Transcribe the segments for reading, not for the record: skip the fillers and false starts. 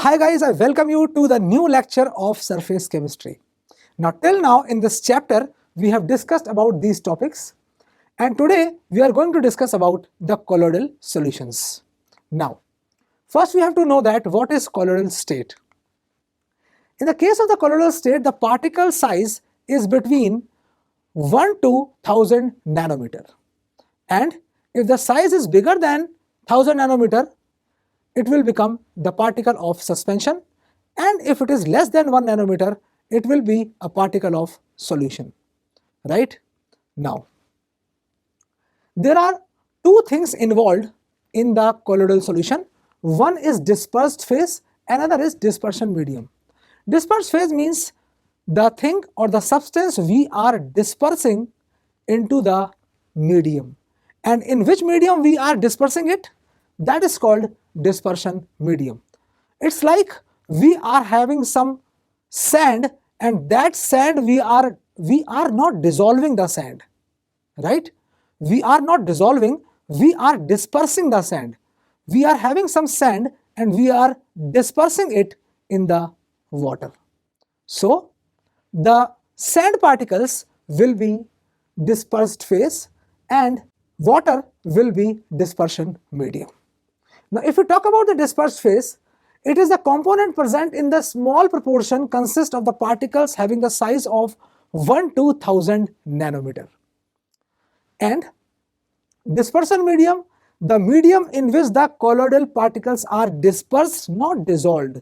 Hi guys, I welcome you to the new lecture of surface chemistry. Now till now in this chapter we have discussed about these topics and today we are going to discuss about the colloidal solutions. Now first we have to know that what is colloidal state. In the case of the colloidal state, the particle size is between 1 to 1000 nanometer, and if the size is bigger than 1000 nanometer, it will become the particle of suspension, and if it is less than 1 nanometer, it will be a particle of solution. Right? Now, there are two things involved in the colloidal solution. One is dispersed phase, another is dispersion medium. Dispersed phase means the thing or the substance we are dispersing into the medium, and in which medium we are dispersing it, that is called dispersion medium. It's like we are having some sand, and that sand we are not dissolving the sand, right? We are not dissolving, we are dispersing the sand. We are having some sand and we are dispersing it in the water. So the sand particles will be dispersed phase and water will be dispersion medium. Now if we talk about the dispersed phase, it is the component present in the small proportion consist of the particles having the size of 1 to 1000 nanometer. And dispersion medium, the medium in which the colloidal particles are dispersed, not dissolved,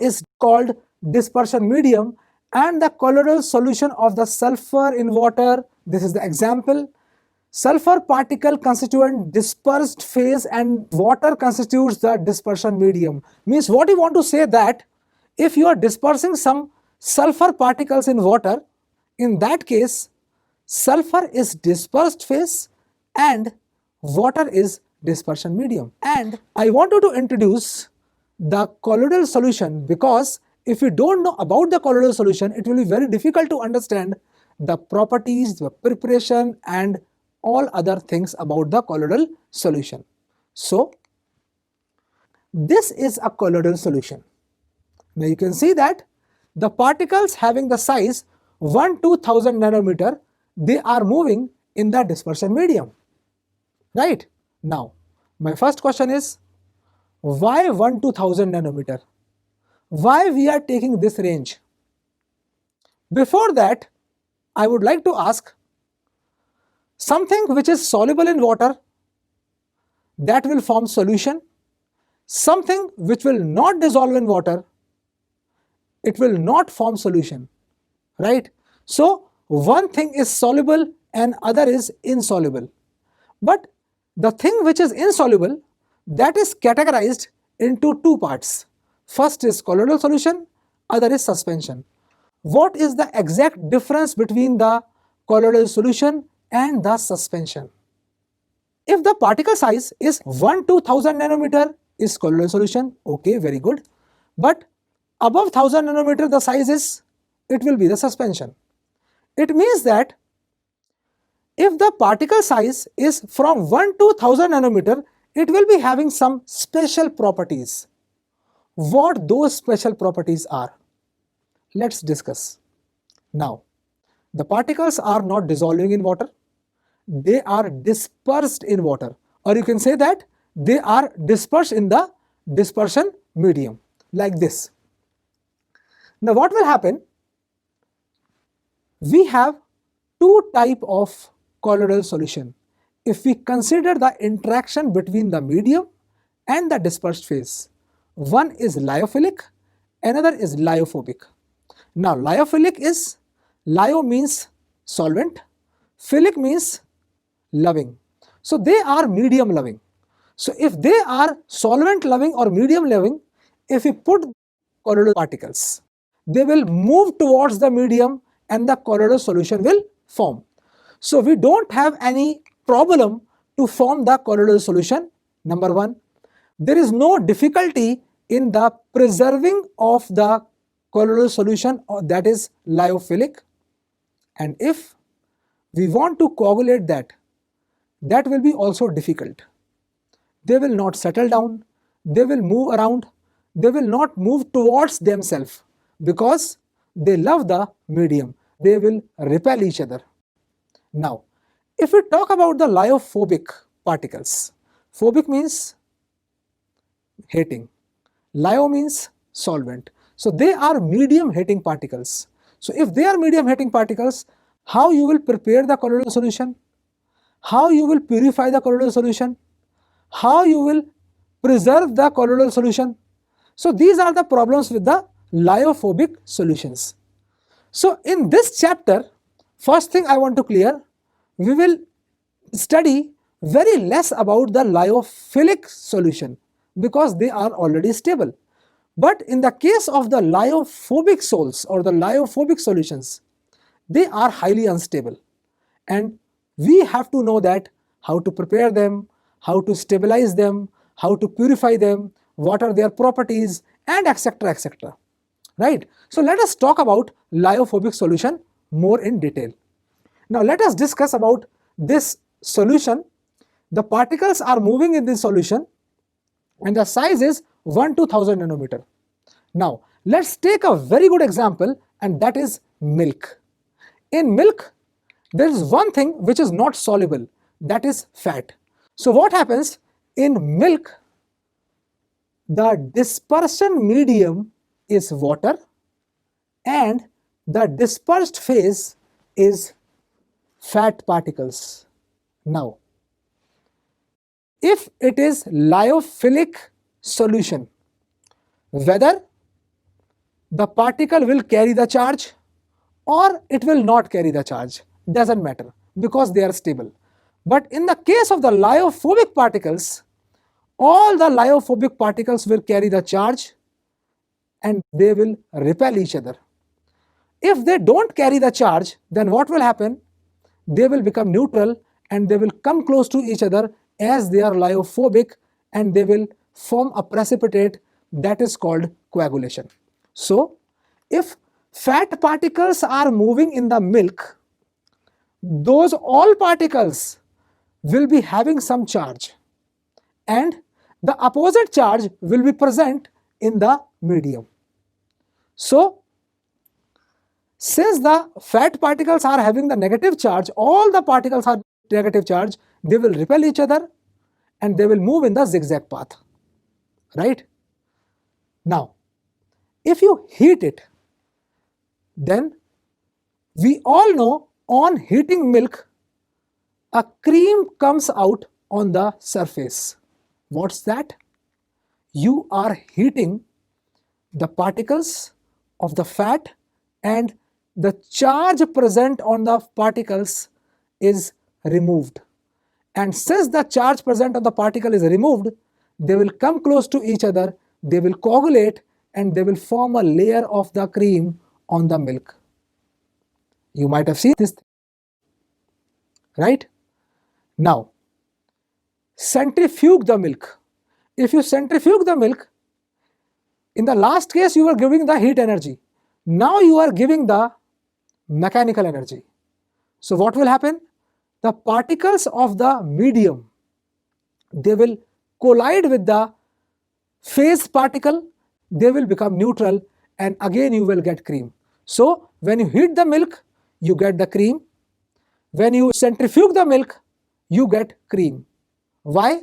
is called dispersion medium, and the colloidal solution of the sulfur in water, this is the example. Sulfur particle constituent dispersed phase and water constitutes the dispersion medium. Means what you want to say that if you are dispersing some sulfur particles in water, in that case sulfur is dispersed phase and water is dispersion medium. And I wanted to introduce the colloidal solution because if you don't know about the colloidal solution, it will be very difficult to understand the properties, the preparation and all other things about the colloidal solution. So this is a colloidal solution. Now you can see that the particles having the size 1 to 1000 nanometer, they are moving in the dispersion medium. Right? Now my first question is, why 1 to 1000 nanometer? Why we are taking this range? Before that, I would like to ask, something which is soluble in water, that will form solution. Something which will not dissolve in water, it will not form solution, right? So one thing is soluble and other is insoluble. But the thing which is insoluble, that is categorized into two parts. First is colloidal solution, other is suspension. What is the exact difference between the colloidal solution and the suspension? If the particle size is 1 to 1000 nanometer is colloidal solution, okay, very good. But above 1000 nanometer the size is, it will be the suspension. It means that if the particle size is from 1 to 1000 nanometer, it will be having some special properties. What those special properties are? Let's discuss. Now, the particles are not dissolving in water, they are dispersed in water, or you can say that they are dispersed in the dispersion medium, like this. Now what will happen? We have two types of colloidal solution. If we consider the interaction between the medium and the dispersed phase, one is lyophilic, another is lyophobic. Now lyophilic is, lyo means solvent, philic means loving. So they are medium loving. So if they are solvent loving or medium loving, if we put colloidal particles, they will move towards the medium and the colloidal solution will form. So we don't have any problem to form the colloidal solution. Number one, there is no difficulty in the preserving of the colloidal solution, that is lyophilic. And if we want to coagulate that will be also difficult. They will not settle down, they will move around, they will not move towards themselves because they love the medium. They will repel each other. Now, if we talk about the lyophobic particles, phobic means hating, lyo means solvent. So they are medium hating particles. So if they are medium hating particles, how you will prepare the colloidal solution? How you will purify the colloidal solution? How you will preserve the colloidal solution? So these are the problems with the lyophobic solutions. So in this chapter, first thing I want to clear, we will study very less about the lyophilic solution because they are already stable. But in the case of the lyophobic sols or the lyophobic solutions, they are highly unstable, and we have to know that how to prepare them, how to stabilize them, how to purify them, what are their properties, and etc. etc. Right? So let us talk about lyophobic solution more in detail. Now let us discuss about this solution. The particles are moving in this solution and the size is 1 to 1000 nanometer. Now let's take a very good example, and that is milk. In milk, there is one thing which is not soluble, that is fat. So what happens in milk? The dispersion medium is water and the dispersed phase is fat particles. Now, if it is lyophilic solution, whether the particle will carry the charge or it will not carry the charge, doesn't matter because they are stable. But in the case of the lyophobic particles, all the lyophobic particles will carry the charge and they will repel each other. If they don't carry the charge, then what will happen? They will become neutral and they will come close to each other as they are lyophobic, and they will form a precipitate that is called coagulation. So, if fat particles are moving in the milk, those all particles will be having some charge and the opposite charge will be present in the medium. So, since the fat particles are having the negative charge, all the particles are negative charge, they will repel each other and they will move in the zigzag path, right? Now, if you heat it, then we all know on heating milk, a cream comes out on the surface. What's that? You are heating the particles of the fat and the charge present on the particles is removed. And since the charge present on the particle is removed, they will come close to each other, they will coagulate and they will form a layer of the cream on the milk. You might have seen this, right? Now, centrifuge the milk. If you centrifuge the milk, in the last case you were giving the heat energy. Now you are giving the mechanical energy. So what will happen? The particles of the medium, they will collide with the phase particle, they will become neutral and again you will get cream. So when you heat the milk, you get the cream. When you centrifuge the milk, you get cream. Why?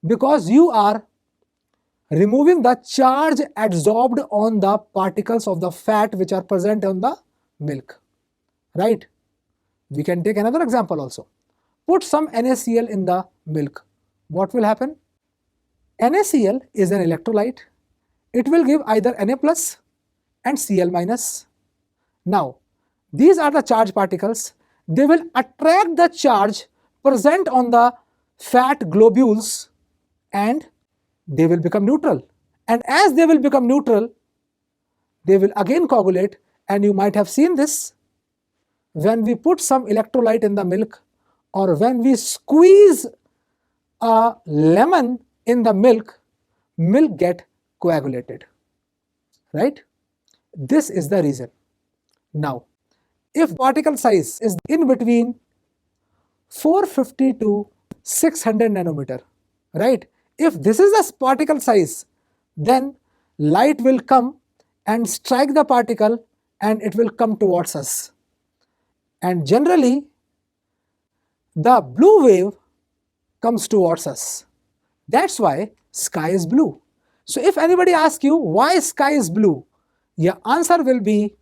Because you are removing the charge absorbed on the particles of the fat which are present on the milk, right? We can take another example also. Put some NaCl in the milk. What will happen? NaCl is an electrolyte. It will give either Na plus and Cl minus. Now, these are the charge particles. They will attract the charge present on the fat globules and they will become neutral. And as they will become neutral, they will again coagulate, and you might have seen this when we put some electrolyte in the milk or when we squeeze a lemon in the milk get coagulated, right? This is the reason. Now, if particle size is in between 450 to 600 nanometer, right? If this is the particle size, then light will come and strike the particle and it will come towards us. And generally, the blue wave comes towards us. That's why sky is blue. So if anybody asks you why sky is blue, your answer will be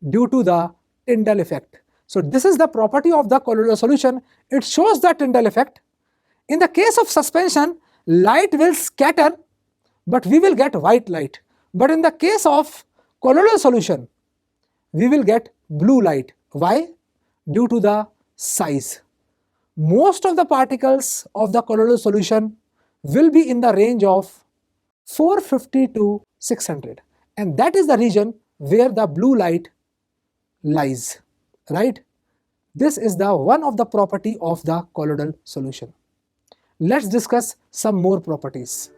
due to the Tyndall effect. So this is the property of the colloidal solution. It shows the Tyndall effect. In the case of suspension, light will scatter, but we will get white light. But in the case of colloidal solution, we will get blue light. Why? Due to the size. Most of the particles of the colloidal solution will be in the range of 450 to 600, and that is the region where the blue light lies, right? This is the one of the property of the colloidal solution. Let's discuss some more properties.